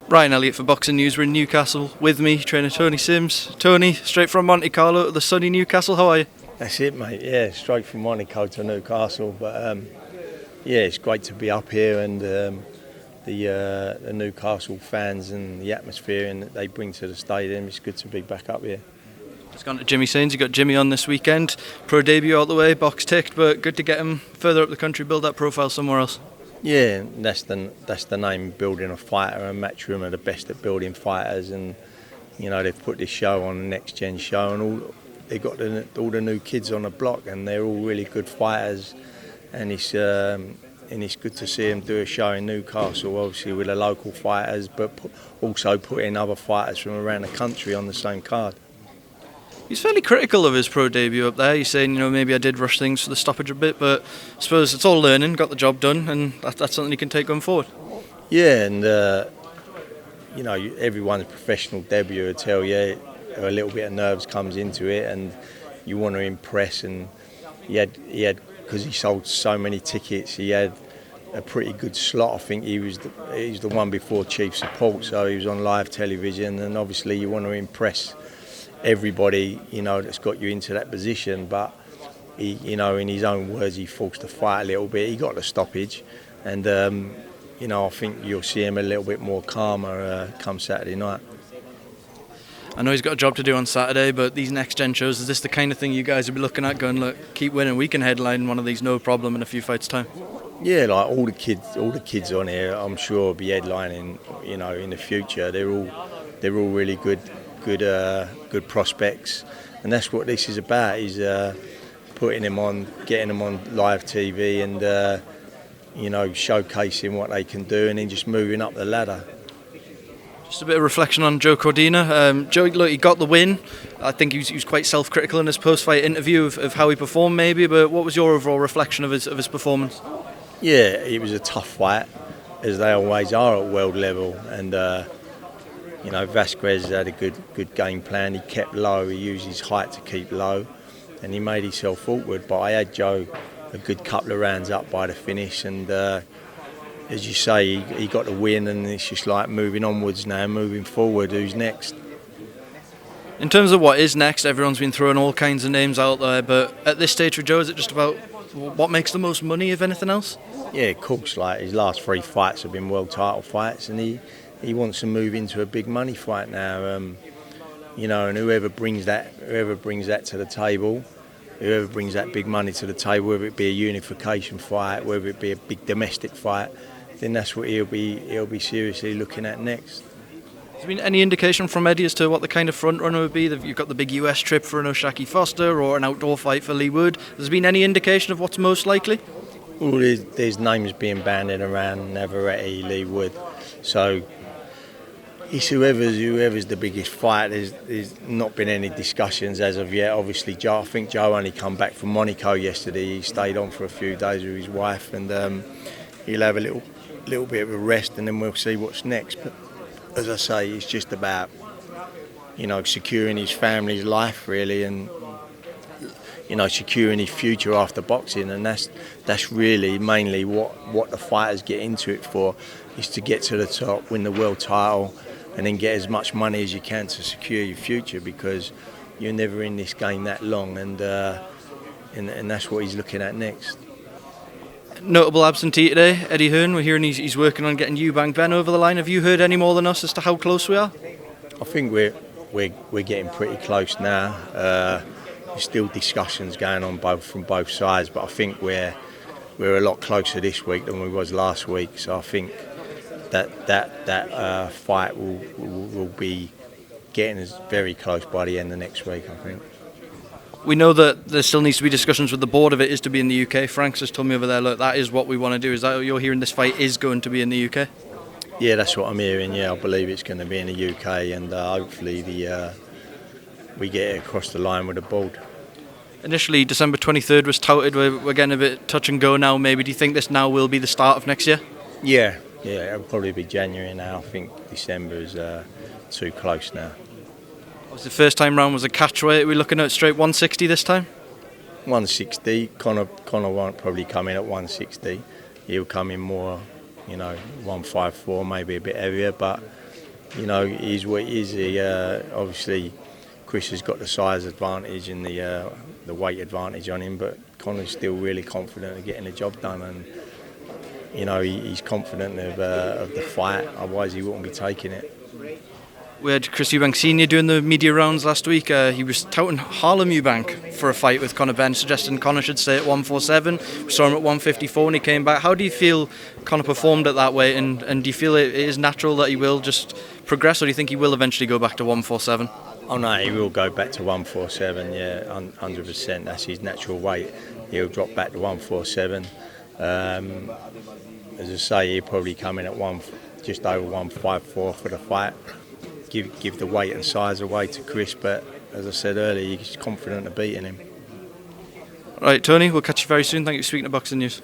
Ryan Elliott for Boxing News. We're in Newcastle. With me, trainer Tony Sims. Tony, straight from Monte Carlo to the sunny Newcastle. How are you? That's it, mate. Yeah, straight from Monte Carlo to Newcastle. But yeah, it's great to be up here, and the Newcastle fans and the atmosphere and that they bring to the stadium. It's good to be back up here. Just gone to Jimmy Sains. You got Jimmy on this weekend. Pro debut out the way, box ticked, but good to get him further up the country, build that profile somewhere else. Yeah, that's the name, building a fighter, and Matchroom are the best at building fighters, and you know they've put this show on, the Next Gen show, and they got all the new kids on the block, and they're all really good fighters, and it's good to see them do a show in Newcastle, obviously with the local fighters, but also putting other fighters from around the country on the same card. He's fairly critical of his pro debut up there. He's saying, maybe I did rush things for the stoppage a bit, but I suppose it's all learning, got the job done, and that's something he can take going forward. Yeah, and everyone's professional debut will tell you a little bit of nerves comes into it, and you want to impress. And he had because he sold so many tickets, he had a pretty good slot. I think he was the one before Chief Support, so he was on live television, and obviously you want to impress everybody, that's got you into that position. But he, in his own words, he forced the fight a little bit. He got the stoppage, and I think you'll see him a little bit more calmer come Saturday night. I know he's got a job to do on Saturday, but these next gen shows, is this the kind of thing you guys will be looking at, going, look, keep winning, we can headline one of these, no problem, in a few fights' time? Yeah, like all the kids on here, I'm sure will be headlining, in the future. They're all really good prospects, and that's what this is about, is putting them on, getting them on live TV, and showcasing what they can do, and then just moving up the ladder. Just a bit of reflection on Joe Cordina. Joe, look, he got the win. I think he was quite self-critical in his post-fight interview of how he performed, maybe. But what was your overall reflection of his performance? Yeah, it was a tough fight, as they always are at world level, and Vasquez had a good game plan. He kept low. He used his height to keep low, and he made himself awkward. But I had Joe a good couple of rounds up by the finish, and as you say, he got the win, and it's just like moving onwards now, moving forward. Who's next? In terms of what is next, everyone's been throwing all kinds of names out there, but at this stage for Joe, is it just about what makes the most money, if anything else? Yeah, of course. Like his last 3 fights have been world title fights, and he wants to move into a big money fight now. And whoever brings that to the table, whoever brings that big money to the table, whether it be a unification fight, whether it be a big domestic fight, then that's what he'll be seriously looking at next. Has there been any indication from Eddie as to what the kind of front runner would be? You've got the big US trip for an O'Shaki Foster or an outdoor fight for Lee Wood. Has there been any indication of what's most likely? Well, there's names being bandied around, Navarrete, Lee Wood. So it's whoever's the biggest fight. There's not been any discussions as of yet. Obviously, I think Joe only come back from Monaco yesterday. He stayed on for a few days with his wife, and he'll have a little bit of a rest, and then we'll see what's next. But as I say, it's just about securing his family's life really, and securing his future after boxing, and that's really mainly what the fighters get into it for, is to get to the top, win the world title, and then get as much money as you can to secure your future, because you're never in this game that long, and that's what he's looking at next. Notable absentee today, Eddie Hearn. We're hearing he's working on getting Eubank Benn over the line. Have you heard any more than us as to how close we are? I think we're getting pretty close now. There's still discussions going on from both sides, but I think we're a lot closer this week than we was last week. So I think that fight will be getting us very close by the end of next week, I think. We know that there still needs to be discussions with the board if it is to be in the UK. Frank's just told me over there, look, that is what we want to do. Is that you're hearing this fight is going to be in the UK? Yeah, that's what I'm hearing. Yeah, I believe it's going to be in the UK, and hopefully we get it across the line with the board. Initially, December 23rd was touted. We're getting a bit touch and go now. Maybe do you think this now will be the start of next year? Yeah, it'll probably be January now. I think December is too close now. Was the first time round was a catchweight? Are we looking at straight 160 this time? 160. Conor won't probably come in at 160. He'll come in more, 154, maybe a bit heavier. But you know, he is what he is. Obviously, Chris has got the size advantage and the weight advantage on him, but Conor's still really confident of getting the job done, and you know, he's confident of the fight. Otherwise, he wouldn't be taking it. We had Chris Eubank Jr. doing the media rounds last week. He was touting Harlem Eubank for a fight with Conor Benn, suggesting Conor should stay at 147. We saw him at 154 and he came back. How do you feel Conor performed at that weight, and do you feel it is natural that he will just progress, or do you think he will eventually go back to 147? Oh no, he will go back to 147, yeah, 100%. That's his natural weight. He'll drop back to 147. As I say, he'll probably come in at just over 154 for the fight. Give the weight and size away to Chris, but as I said earlier, he's confident of beating him. Right, Tony, we'll catch you very soon. Thank you for speaking to Boxing News.